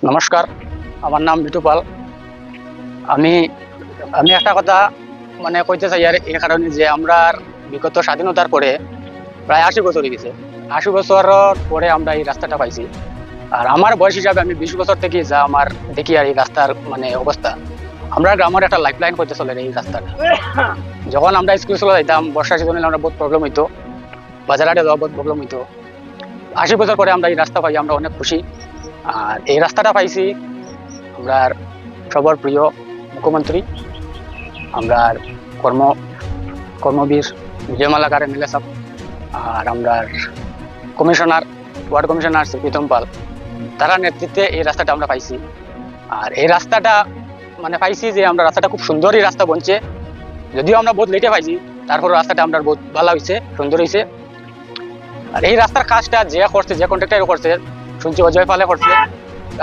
নমস্কার, আমার নাম বিটু পাল। আমি আমি একটা কথা কইতে চাই আর এই কারণে যে আমরা বিগত স্বাধীনতার পরে প্রায় 80 বছর হয়ে গেছে। 80 বছর পরে আমরা এই রাস্তাটা পাইছি। আর আমার বয়স হিসাবে আমি 20 বছর থেকে যা আমার দেখি আর এই রাস্তার অবস্থা, আমরা গ্রামের একটা লাইফ লাইন করতে চলে এই রাস্তাটা। যখন আমরা স্কুল চলে যাইতাম বর্ষা সিজনে আমরা বহুত প্রবলেম হইতো, বাজারহাটে যাওয়া বহুত প্রবলেম হইতো। 80 বছর পরে আমরা এই রাস্তা পাই, আমরা অনেক খুশি। আর এই রাস্তাটা পাইছি আমরা সবার প্রিয় মুখ্যমন্ত্রী, আমরা কর্মবীর বিজয় মালাকার এমএলএ সাহেব, আর আমরা commissioner, ward commissioner Shri Pritam Pal, তারা নেতৃত্বে এই রাস্তাটা আমরা পাইছি। আর এই রাস্তাটা পাইছি যে আমরা রাস্তাটা খুব সুন্দরই রাস্তা বনছে, যদিও আমরা বহুত লেটে পাইছি, তারপর রাস্তাটা আমরা বহুত ভালো হয়েছে, সুন্দর হয়েছে। আর এই রাস্তার কাজটা যে করছে, যে কন্ট্রাক্টর করছে, শুনছি অজয় পালে করছে।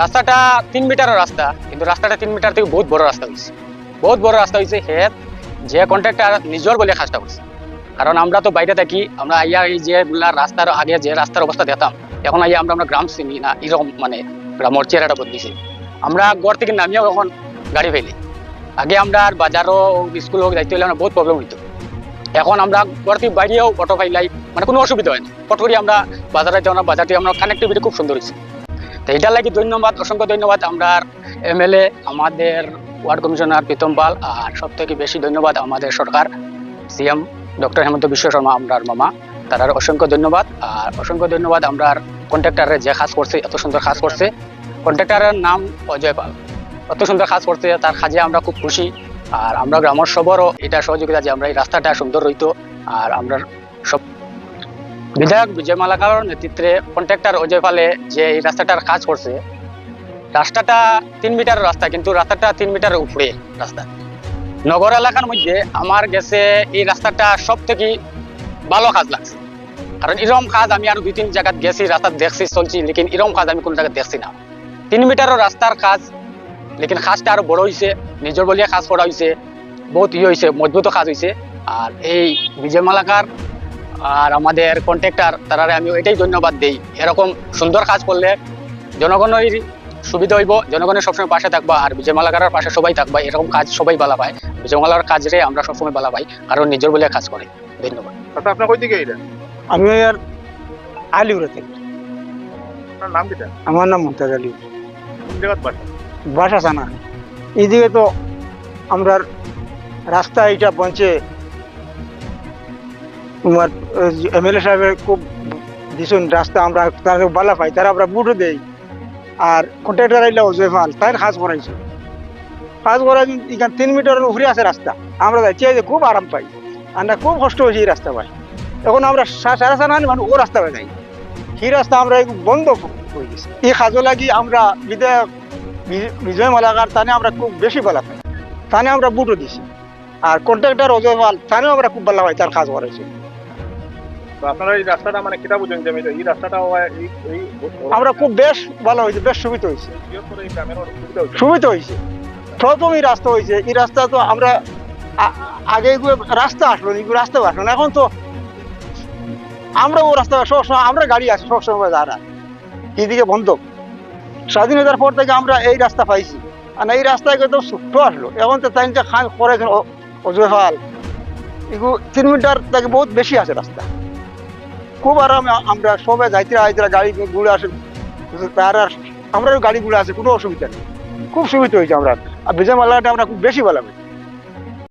রাস্তাটা 3 মিটারের রাস্তা, কিন্তু রাস্তাটা 3 মিটার থেকে বহুত বড় রাস্তা হয়েছে, বহুত বড় রাস্তা হয়েছে। যে কন্ট্রাক্টর নিজের বলে কাজটা করছে, কারণ আমরা তো বাইরে থাকি, আমরা আইয়া এই যে রাস্তার আগে যে রাস্তার অবস্থা দেখতাম, এখন আইয়া আমরা গ্রাম চিনি না, এরকম গ্রামের চেহারাটা বদলিছে। আমরা ঘর থেকে নামিয়েও এখন গাড়ি ফেলি। আগে আমরা বাজারও স্কুল হোক যাইতে হলে আমরা বহুত প্রবলেম হইতো, এখন আমরা ঘর থেকে বাইরেও অটো পাইলাই, কোনো অসুবিধা হয় না। পট করি আমরা বাজারে যাই, বাজার থেকে আমরা কানেক্টিভিটি খুব সুন্দর হয়েছে। তো এটার লাগে ধন্যবাদ, অসংখ্য ধন্যবাদ আমরা এমএলএ, আমাদের ওয়ার্ড কমিশনার প্রীতম পাল, আর সব থেকে বেশি ধন্যবাদ আমাদের সরকার সিএম ডক্টর হেমন্ত বিশ্ব শর্মা, আমরার মামা, তার অসংখ্য ধন্যবাদ। আর অসংখ্য ধন্যবাদ আমরা কন্ট্রাক্টরের যে কাজ করছে, এত সুন্দর কাজ করছে। কন্ট্রাক্টরের নাম অজয় পাল, অত সুন্দর কাজ করছে, তার কাজে আমরা খুব খুশি। আর আমরা গ্রামের সবরও এটা সহযোগিতা যে আমরা এই রাস্তাটা সুন্দর হইতো। আর আমরা সব বিধায়ক বিজয় মালাকার নেতৃত্বে কন্ট্রাক্টর অজয় পালে যে এই রাস্তাটার কাজ করছে, রাস্তাটা 3 মিটারের রাস্তা, কিন্তু রাস্তাটা 3 মিটারের উপরে রাস্তা। নগর এলাকার মধ্যে আমার গেছে এই রাস্তাটা সব থেকে ভালো কাজ লাগছে, কারণ এরকম কাজ আমি আরো 2-3 জায়গায় গেছি, রাস্তা দেখছি, চলছি, লেকিন এরকম কাজ আমি কোনো জায়গায় দেখছি না। 3 মিটারের রাস্তার কাজ, লেকিন কাজটা আরো বড় হয়েছে, নিজের বলিয়া কাজ করা হয়েছে, বহুত হয়েছে, মজবুত কাজ হয়েছে। আর এই বিজয় মালাকার আর আমাদের কন্ট্রাক্টর, তারা আমি এটাই ধন্যবাদ দিই। এরকম সুন্দর কাজ করলে জনগণের সুবিধা হইব, জনগণের সবসময় পাশে থাকবা, আর বিজয় মালাকারের পাশে সবাই থাকবা। এরকম কাজ সবাই ভালো পায়, বিজয় মালাকার কাজে আমরা সবসময় ভালো পাই, কারণ নিজের বলে কাজ করে। ধন্যবাদ। আচ্ছা, আপনার কই দিকে এটা? আমি আর আলিউরে থাকি। আপনার নাম কিটা? আমার নাম মুমতাজ আলী। কোন জায়গাত বাসা? বাসা জানা এইদিকে তো আমরা রাস্তা এটা বঞ্চে তোমার এমএলএ সাহেবের খুব ভীষণ রাস্তা, আমরা তার ভালো পাই, তারা আমরা বুটও দেই। আর কন্ট্রাক্টর আইলে অজয় পাল, তার কাজ করাইছে, কাজ করাই এখানে 3 মিটারের উপরে আছে রাস্তা। আমরা যাচ্ছি যে খুব আরাম পাই, আমরা খুব কষ্ট হয়েছে এই রাস্তা পাই। এখন আমরা সারা সারা আনি ও রাস্তা পাই যাই, সেই রাস্তা আমরা বন্ধ হয়ে গেছে। এই কাজও লাগি আমরা বিধায়ক বিজয় মালাকার, তানে আমরা খুব বেশি ভালো পাই, তানে আমরা বুটও দিছি। আর কন্ট্রাক্টর অজয় পাল, তানেও আমরা খুব ভালো পাই, তার কাজ করাইছে। তো আপনারা এই রাস্তাটা কিটা বুঝেন যে এই রাস্তাটা আমরা খুব বেশ ভালো হয়েছে, বেশ সুবিধা হয়েছে, এই গ্রামের সুবিধা হচ্ছে। সুবিধা হয়েছে। প্রথম এই রাস্তা হয়েছে, এই রাস্তা তো আমরা আগে রাস্তা আসলো না, রাস্তা আসলো না। এখন তো আমরা ও রাস্তা সবসময় আমরা গাড়ি আছে সবসময়, যারা এদিকে বন্ধ। স্বাধীনতার পর থেকে আমরা এই রাস্তা পাইছি, আর এই রাস্তায় তো ছোট্ট আসলো। এখন তো তাই খান করেছেন অজয় পাল, এগুলো 3 মিটার থেকে বহুত বেশি আছে রাস্তা, খুব আরাম। আমরা সবাই যাইতে গাড়ি ঘুরে আসে, তার আর আমরা গাড়ি ঘুরে আসে, কোনো অসুবিধা নেই, খুব সুবিধা হয়েছে আমরা। আর বিজয় মালাটা আমরা খুব বেশি ভালো পাই।